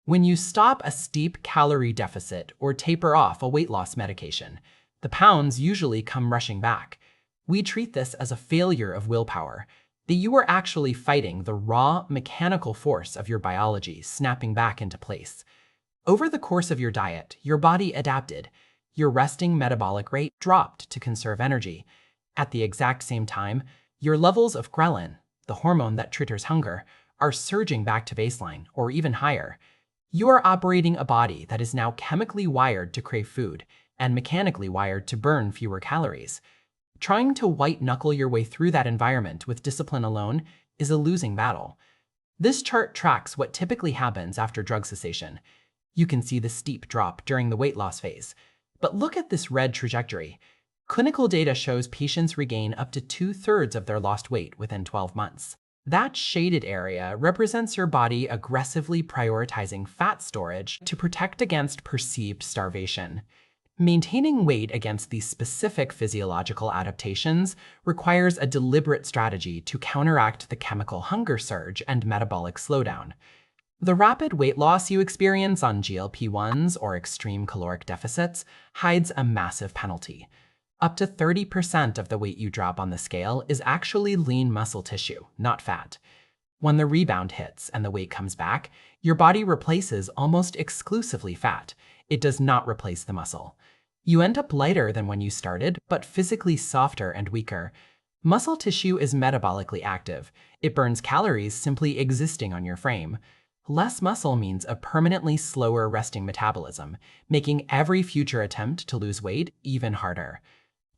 When you stop a steep calorie deficit or taper off a weight loss medication, the pounds usually come rushing back. We treat this as a failure of willpower, that you are actually fighting the raw mechanical force of your biology snapping back into place. Over the course of your diet, your body adapted. Your resting metabolic rate dropped to conserve energy. At the exact same time, your levels of ghrelin, the hormone that triggers hunger, are surging back to baseline or even higher. You are operating a body that is now chemically wired to crave food and mechanically wired to burn fewer calories. Trying to white-knuckle your way through that environment with discipline alone is a losing battle. This chart tracks what typically happens after drug cessation. You can see the steep drop during the weight loss phase. But look at this red trajectory. Clinical data shows patients regain up to 2/3 of their lost weight within 12 months. That shaded area represents your body aggressively prioritizing fat storage to protect against perceived starvation. Maintaining weight against these specific physiological adaptations requires a deliberate strategy to counteract the chemical hunger surge and metabolic slowdown. The rapid weight loss you experience on GLP-1s or extreme caloric deficits hides a massive penalty. Up to 30% of the weight you drop on the scale is actually lean muscle tissue, not fat. When the rebound hits and the weight comes back, your body replaces almost exclusively fat. It does not replace the muscle. You end up lighter than when you started, but physically softer and weaker. Muscle tissue is metabolically active. It burns calories simply existing on your frame. Less muscle means a permanently slower resting metabolism, making every future attempt to lose weight even harder.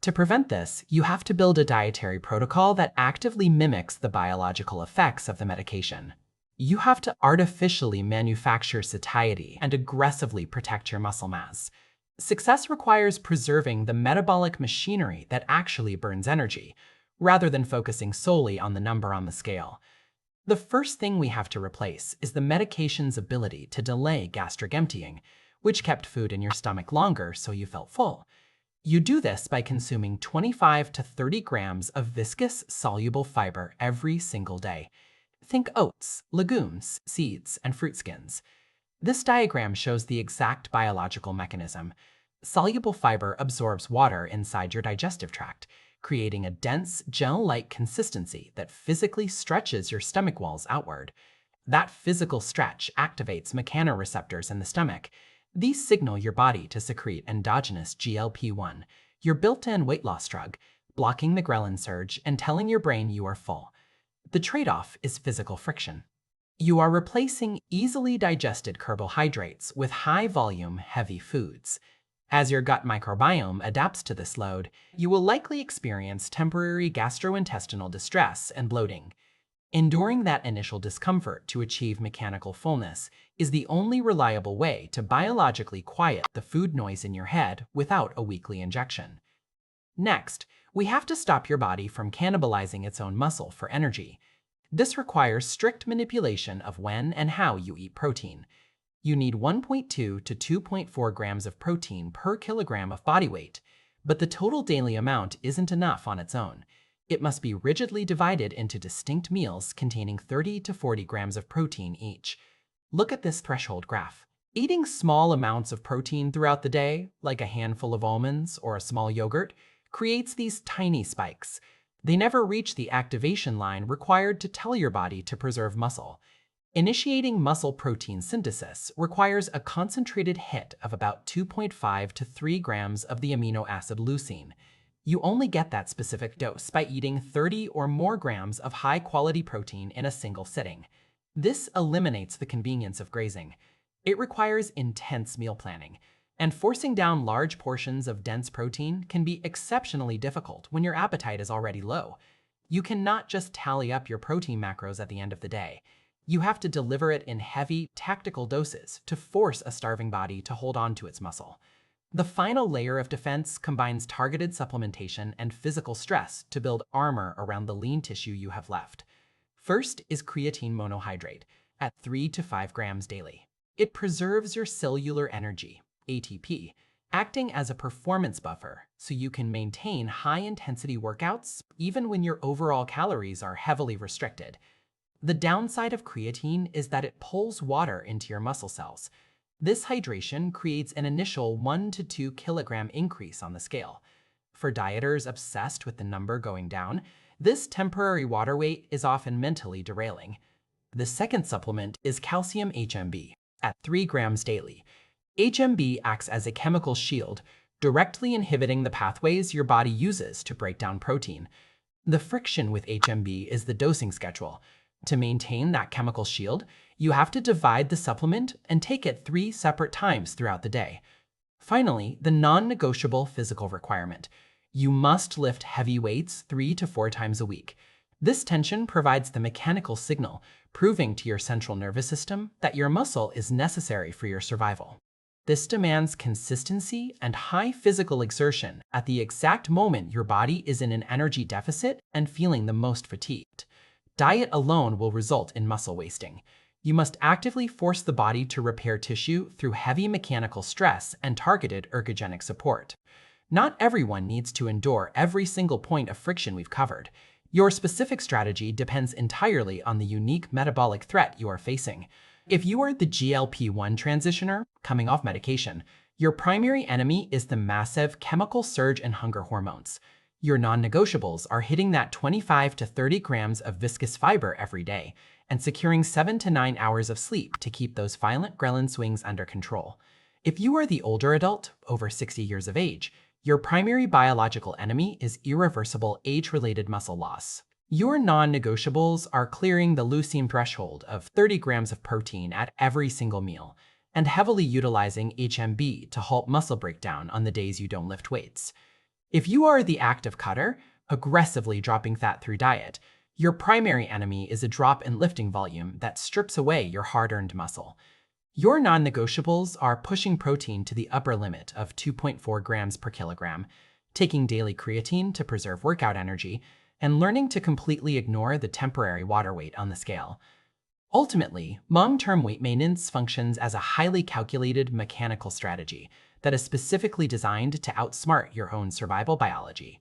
To prevent this, you have to build a dietary protocol that actively mimics the biological effects of the medication. You have to artificially manufacture satiety and aggressively protect your muscle mass. Success requires preserving the metabolic machinery that actually burns energy, rather than focusing solely on the number on the scale. The first thing we have to replace is the medication's ability to delay gastric emptying, which kept food in your stomach longer so you felt full. You do this by consuming 25 to 30 grams of viscous soluble fiber every single day. Think oats, legumes, seeds, and fruit skins. This diagram shows the exact biological mechanism. Soluble fiber absorbs water inside your digestive tract, creating a dense, gel-like consistency that physically stretches your stomach walls outward. That physical stretch activates mechanoreceptors in the stomach. These signal your body to secrete endogenous GLP-1, your built-in weight loss drug, blocking the ghrelin surge and telling your brain you are full. The trade-off is physical friction. You are replacing easily digested carbohydrates with high-volume, heavy foods. As your gut microbiome adapts to this load, you will likely experience temporary gastrointestinal distress and bloating. Enduring that initial discomfort to achieve mechanical fullness is the only reliable way to biologically quiet the food noise in your head without a weekly injection. Next, we have to stop your body from cannibalizing its own muscle for energy. This requires strict manipulation of when and how you eat protein. You need 1.2 to 2.4 grams of protein per kilogram of body weight, but the total daily amount isn't enough on its own. It must be rigidly divided into distinct meals containing 30 to 40 grams of protein each. Look at this threshold graph. Eating small amounts of protein throughout the day, like a handful of almonds or a small yogurt, creates these tiny spikes. They never reach the activation line required to tell your body to preserve muscle. Initiating muscle protein synthesis requires a concentrated hit of about 2.5 to 3 grams of the amino acid leucine. You only get that specific dose by eating 30 or more grams of high-quality protein in a single sitting. This eliminates the convenience of grazing. It requires intense meal planning, and forcing down large portions of dense protein can be exceptionally difficult when your appetite is already low. You cannot just tally up your protein macros at the end of the day. You have to deliver it in heavy, tactical doses to force a starving body to hold on to its muscle. The final layer of defense combines targeted supplementation and physical stress to build armor around the lean tissue you have left. First is creatine monohydrate at 3 to 5 grams daily. It preserves your cellular energy, ATP, acting as a performance buffer so you can maintain high-intensity workouts even when your overall calories are heavily restricted. The downside of creatine is that it pulls water into your muscle cells. This hydration creates an initial 1 to 2 kilogram increase on the scale. For dieters obsessed with the number going down, this temporary water weight is often mentally derailing. The second supplement is calcium HMB at 3 grams daily. HMB acts as a chemical shield, directly inhibiting the pathways your body uses to break down protein. The friction with HMB is the dosing schedule. To maintain that chemical shield, you have to divide the supplement and take it 3 separate times throughout the day. Finally, the non-negotiable physical requirement. You must lift heavy weights 3 to 4 times a week. This tension provides the mechanical signal, proving to your central nervous system that your muscle is necessary for your survival. This demands consistency and high physical exertion at the exact moment your body is in an energy deficit and feeling the most fatigued. Diet alone will result in muscle wasting. You must actively force the body to repair tissue through heavy mechanical stress and targeted ergogenic support. Not everyone needs to endure every single point of friction we've covered. Your specific strategy depends entirely on the unique metabolic threat you are facing. If you are the GLP-1 transitioner coming off medication, your primary enemy is the massive chemical surge and hunger hormones. Your non-negotiables are hitting that 25 to 30 grams of viscous fiber every day and securing 7 to 9 hours of sleep to keep those violent ghrelin swings under control. If you are the older adult, over 60 years of age, your primary biological enemy is irreversible age-related muscle loss. Your non-negotiables are clearing the leucine threshold of 30 grams of protein at every single meal and heavily utilizing HMB to halt muscle breakdown on the days you don't lift weights. If you are the active cutter, aggressively dropping fat through diet, your primary enemy is a drop in lifting volume that strips away your hard-earned muscle. Your non-negotiables are pushing protein to the upper limit of 2.4 grams per kilogram, taking daily creatine to preserve workout energy, and learning to completely ignore the temporary water weight on the scale. Ultimately, long-term weight maintenance functions as a highly calculated mechanical strategy that is specifically designed to outsmart your own survival biology.